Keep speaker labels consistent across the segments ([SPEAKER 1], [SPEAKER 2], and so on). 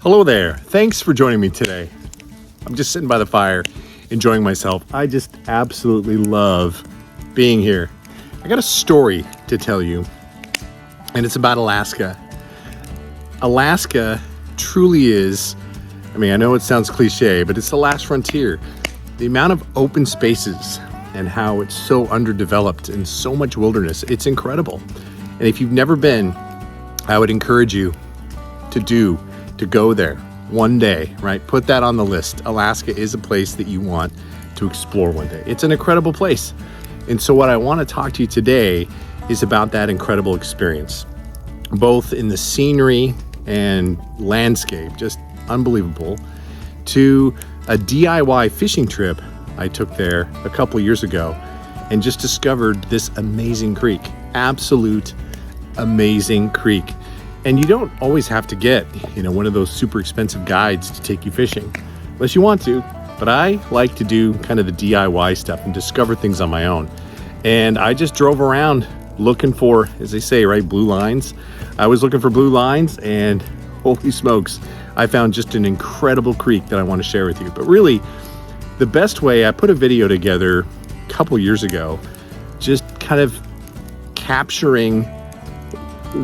[SPEAKER 1] Hello there. Thanks for joining me today. I'm just sitting by the fire, enjoying myself. I just absolutely love being here. I got a story to tell you, and it's about Alaska. Alaska truly is, I know it sounds cliche, but it's the last frontier. The amount of open spaces and how it's so underdeveloped and so much wilderness, it's incredible. And if you've never been, I would encourage you to go there one day, right? Put that on the list. Alaska is a place that you want to explore one day. It's an incredible place. And so what I want to talk to you today is about that incredible experience, both in the scenery and landscape, just unbelievable, to a DIY fishing trip I took there a couple years ago and just discovered this amazing creek, absolute amazing creek. And you don't always have to get, one of those super expensive guides to take you fishing, unless you want to. But I like to do kind of the DIY stuff and discover things on my own. And I just drove around looking for, as they say, right, blue lines. I was looking for blue lines, and holy smokes, I found just an incredible creek that I want to share with you. But really, the best way, I put a video together a couple years ago, just kind of capturing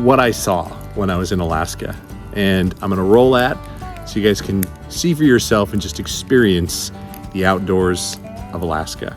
[SPEAKER 1] what I saw when I was in Alaska. And I'm gonna roll that so you guys can see for yourself and just experience the outdoors of Alaska.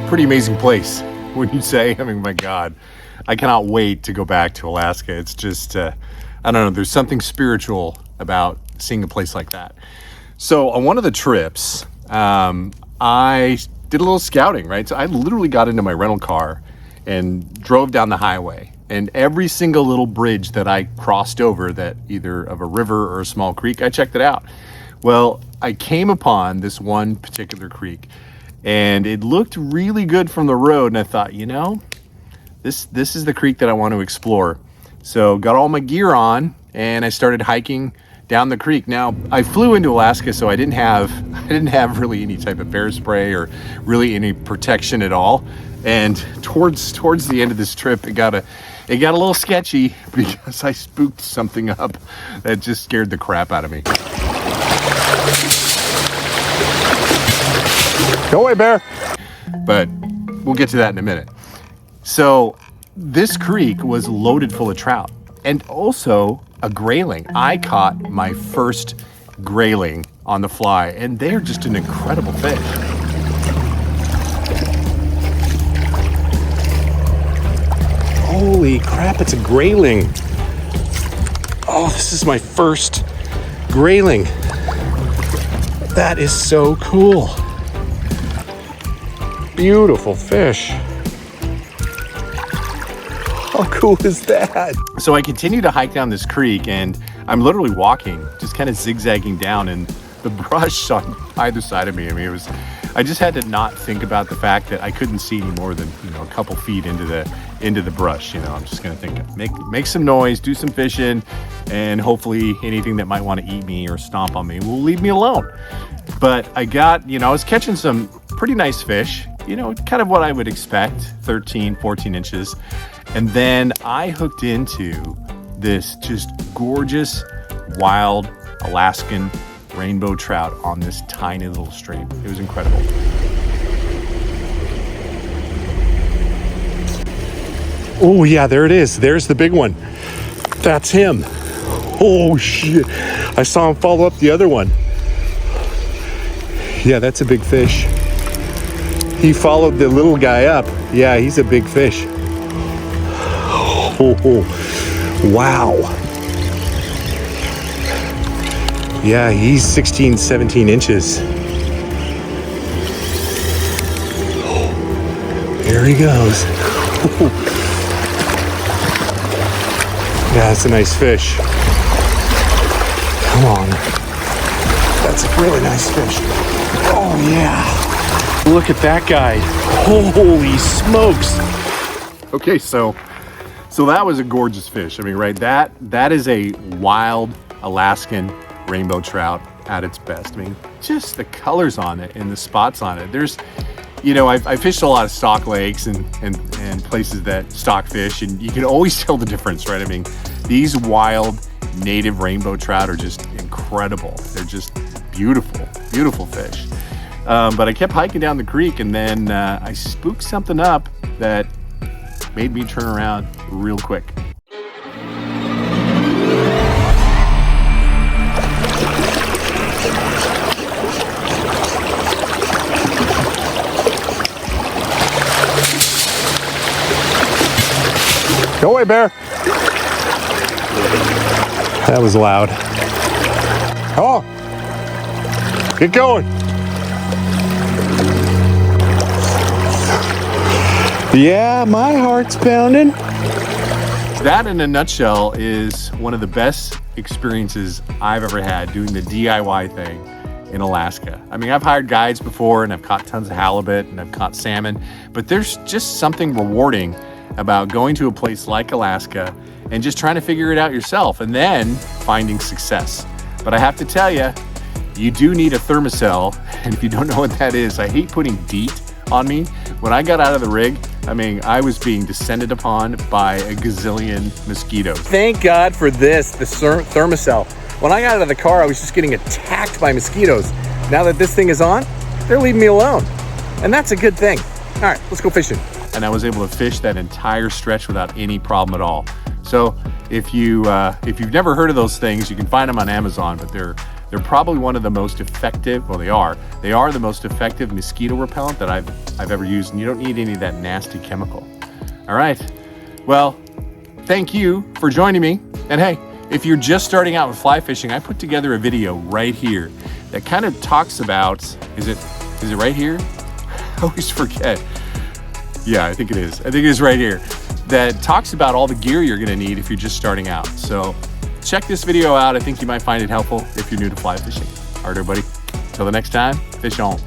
[SPEAKER 1] Pretty amazing place, wouldn't you say? My God, I cannot wait to go back to Alaska. It's just, I don't know, there's something spiritual about seeing a place like that. So on one of the trips, I did a little scouting, right? So I literally got into my rental car and drove down the highway. And every single little bridge that I crossed over, that either of a river or a small creek, I checked it out. Well, I came upon this one particular creek, and it looked really good from the road, and I thought, this is the creek that I want to explore. So got all my gear on, and I started hiking down the creek. Now, I flew into Alaska, so I didn't have really any type of bear spray or really any protection at all. And towards the end of this trip, it got a little sketchy because I spooked something up that just scared the crap out of me. Go away, bear. But we'll get to that in a minute. So this creek was loaded full of trout and also a grayling. I caught my first grayling on the fly, and they're just an incredible fish. Holy crap, it's a grayling. Oh, this is my first grayling. That is so cool. Beautiful fish. How cool is that? So I continue to hike down this creek, and I'm literally walking, just kind of zigzagging down, and the brush on either side of me. I mean, I just had to not think about the fact that I couldn't see any more than, a couple feet into the brush. I'm just gonna think, make some noise, do some fishing, and hopefully anything that might want to eat me or stomp on me will leave me alone. But I was catching some pretty nice fish, kind of what I would expect, 13, 14 inches. And then I hooked into this just gorgeous, wild Alaskan rainbow trout on this tiny little stream. It was incredible. Oh yeah, there it is. There's the big one. That's him. Oh shit. I saw him follow up the other one. Yeah, that's a big fish. He followed the little guy up. Yeah, he's a big fish. Oh, wow. Yeah, he's 16, 17 inches. There he goes. Yeah, that's a nice fish. Come on. That's a really nice fish. Oh, yeah. Look at that guy. Holy smokes. Okay, so that was a gorgeous fish. I mean, right, that is a wild Alaskan rainbow trout at its best. I mean, just the colors on it and the spots on it. There's, I fished a lot of stock lakes and places that stock fish, and you can always tell the difference, right? I mean, these wild native rainbow trout are just incredible. They're just beautiful, beautiful fish. But I kept hiking down the creek, and then I spooked something up that made me turn around real quick. Go away, bear. That was loud. Oh, get going. Yeah, my heart's pounding. That, in a nutshell, is one of the best experiences I've ever had doing the DIY thing in Alaska. I mean, I've hired guides before, and I've caught tons of halibut, and I've caught salmon, but there's just something rewarding about going to a place like Alaska and just trying to figure it out yourself and then finding success. But I have to tell you, you do need a thermocell, and if you don't know what that is, I hate putting DEET on me. When I got out of the rig, I mean, I was being descended upon by a gazillion mosquitoes. Thank God for this, the thermocell. When I got out of the car, I was just getting attacked by mosquitoes. Now that this thing is on, they're leaving me alone. And that's a good thing. All right, let's go fishing. And I was able to fish that entire stretch without any problem at all. So if you've never heard of those things, you can find them on Amazon, but they're probably one of the most effective, well, they are the most effective mosquito repellent that I've ever used, and you don't need any of that nasty chemical. All right, well, thank you for joining me. And hey, if you're just starting out with fly fishing, I put together a video right here that kind of talks about, is it right here? I always forget. Yeah, I think it is. I think it is right here. That talks about all the gear you're gonna need if you're just starting out. So check this video out. I think you might find it helpful if you're new to fly fishing. All right, everybody. Till the next time, fish on.